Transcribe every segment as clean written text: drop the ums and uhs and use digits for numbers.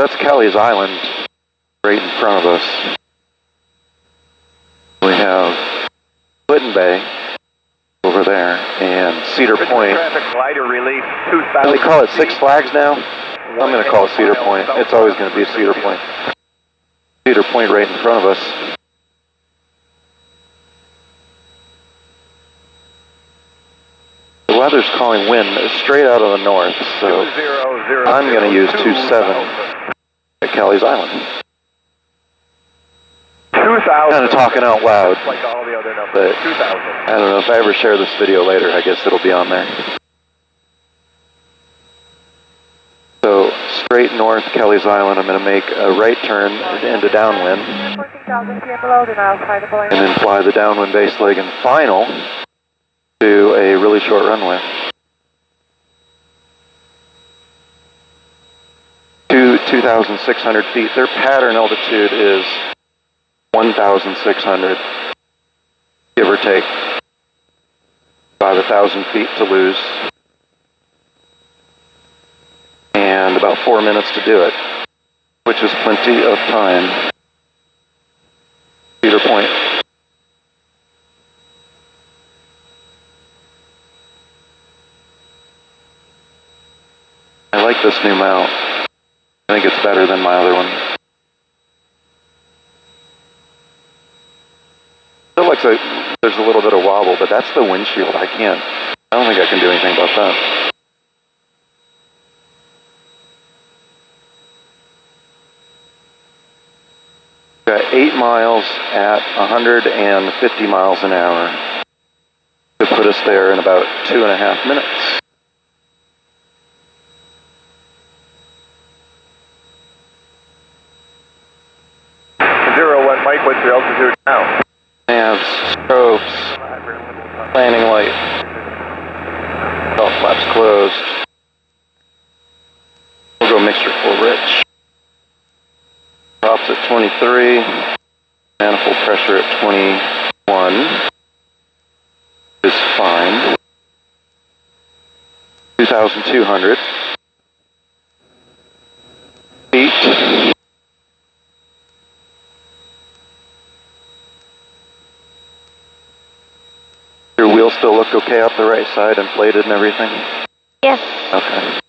that's Kelleys Island right in front of us. We have Clinton Bay over there and Cedar Point. Traffic lighter relief, Do they call it Six Flags now? I'm going to call it Cedar Point. It's always going to be Cedar Point. Cedar Point right in front of us. The weather's calling wind straight out of the north, so I'm going to use 27 at Kelleys Island. 2,000. Kind of talking out loud, Like all the other numbers. but 2,000. I don't know if I ever share this video later. I guess it'll be on there. So straight north Kelleys Island, I'm going to make a right turn into downwind, and then fly the downwind base leg and final to a really short runway. To 2,600 feet. Their pattern altitude is 1,600, give or take. About 1,000 feet to lose. And about 4 minutes to do it, which is plenty of time. Cedar Point. I like this new mount. I think it's better than my other one. Still looks like there's a little bit of wobble, but that's the windshield. I don't think I can do anything about that. Got 8 miles at 150 miles an hour to put us there in about 2.5 minutes. Mike, what's your altitude now? Nav, strobes, landing light, belt flaps closed. We'll go mixture full rich. Tops at 23, manifold pressure at 21 is fine. 2,200 feet. Your wheels still look okay up the right side, inflated and everything? Yes. Okay.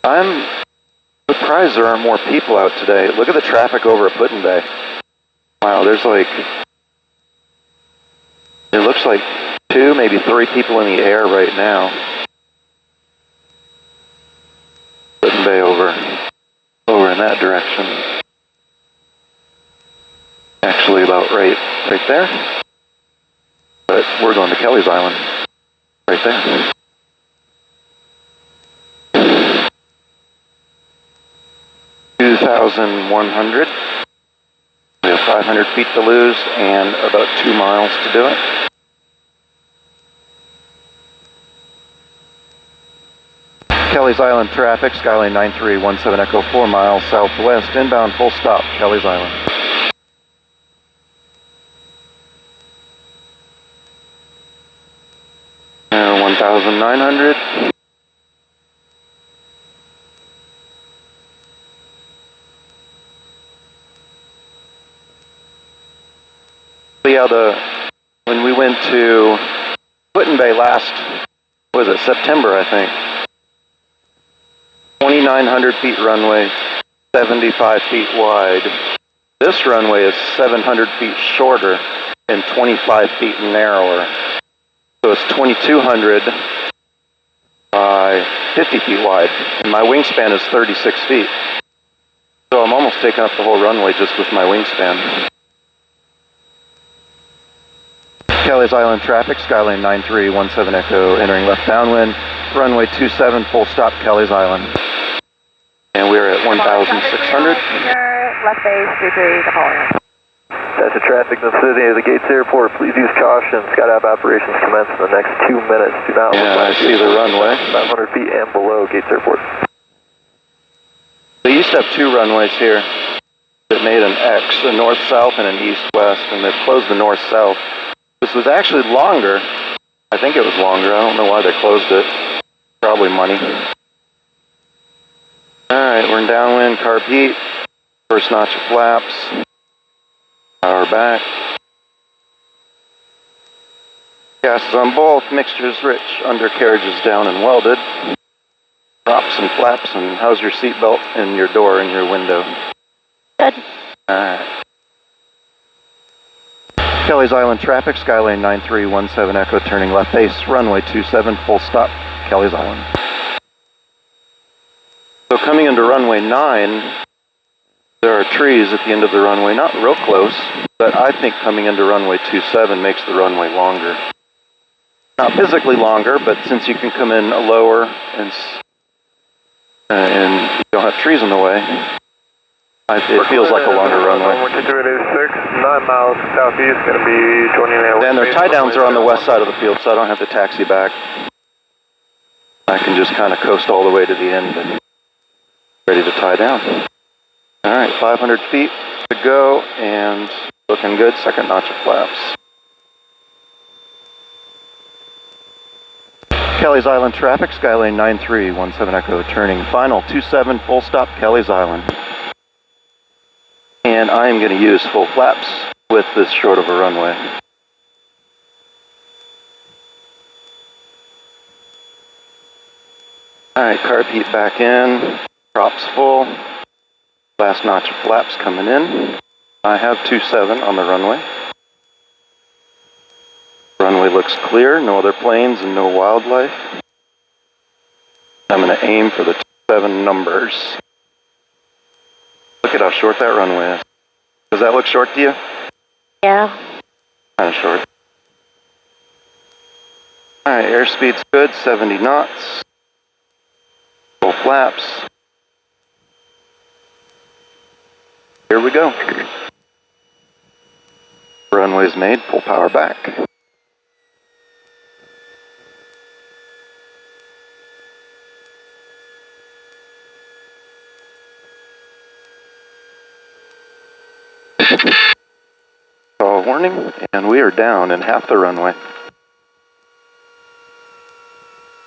I'm surprised there aren't more people out today. Look at the traffic over at Putin Bay. Wow, there's like, it looks like 2, maybe 3 people in the air right now. Putin Bay over in that direction. Actually about right there. But we're going to Kelleys Island. Right there. $2,100. We have 500 feet to lose and about 2 miles to do it. Kelleys Island traffic, Skylane 9317 Echo 4 miles southwest, inbound full stop, Kelleys Island. And 1,900. Yeah, when we went to Putin Bay last, was it September, I think? 2,900 feet runway, 75 feet wide. This runway is 700 feet shorter and 25 feet narrower. So it's 2,200 by 50 feet wide, and my wingspan is 36 feet. So I'm almost taking up the whole runway just with my wingspan. Kelleys Island traffic, Skylane 9317 Echo, entering left downwind, runway 27, full stop, Kelleys Island. And we're at 1,600. Left base, 23, Napoleon. That's the traffic in the vicinity of the Gates Airport. Please use caution. Skydive operations commence in the next 2 minutes. Do not Yeah, I see the runway. 500 feet and below Gates Airport. They used to have 2 runways here that made an X, a north-south and an east-west, and they've closed the north-south. This was actually longer. I think it was longer. I don't know why they closed it. Probably money. Alright, we're in downwind, carb heat. First notch of flaps. Power back. Gas is on both, mixture's rich, undercarriage is down and welded. Props and flaps, and how's your seatbelt and your door and your window? Good. Alright. Kelleys Island traffic, Skylane 9317 Echo, turning left base, runway 27, full stop, Kelleys Island. So coming into runway 9, there are trees at the end of the runway, not real close, but I think coming into runway 27 makes the runway longer. Not physically longer, but since you can come in lower and you don't have trees in the way, it feels like a longer runway. 9 miles southeast, going to be joining that. And their tie downs are on the west side of the field, so I don't have to taxi back. I can just kind of coast all the way to the end and ready to tie down. All right, 500 feet to go and looking good. Second notch of flaps. Kelleys Island traffic, Skylane 9317 Echo, turning final 27, full stop, Kelleys Island. And I am going to use full flaps with this short of a runway. Alright, carb heat back in, props full, last notch of flaps coming in. I have 27 on the runway. Runway looks clear, no other planes and no wildlife. I'm going to aim for the 27 numbers. Look at how short that runway is. Does that look short to you? Yeah. Kind of short. Alright, airspeed's good, 70 knots. Full flaps. Here we go. Runway's made, full power back. Call warning, and we are down in half the runway.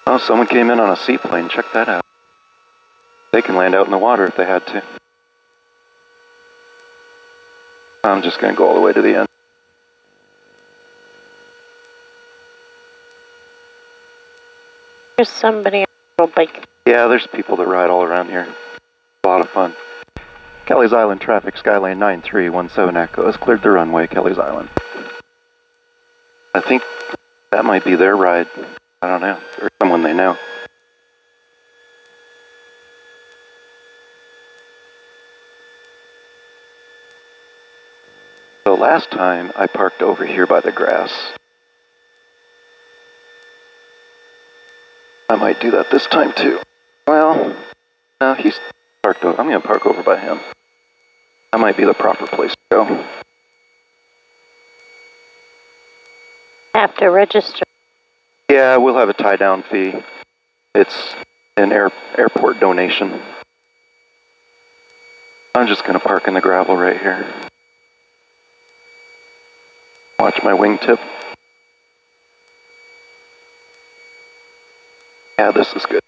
Oh, someone came in on a seaplane. Check that out. They can land out in the water if they had to. I'm just going to go all the way to the end. There's somebody on a little bike. Yeah, there's people that ride all around here. A lot of fun. Kelleys Island traffic, Skylane 9317 Echo has cleared the runway, Kelleys Island. I think that might be their ride. I don't know. Or someone they know. So last time I parked over here by the grass. I might do that this time too. Well, no, he's parked over. I'm going to park over by him. That might be the proper place to go. Have to register. Yeah, we'll have a tie-down fee. It's an airport donation. I'm just going to park in the gravel right here. Watch my wingtip. Yeah, this is good.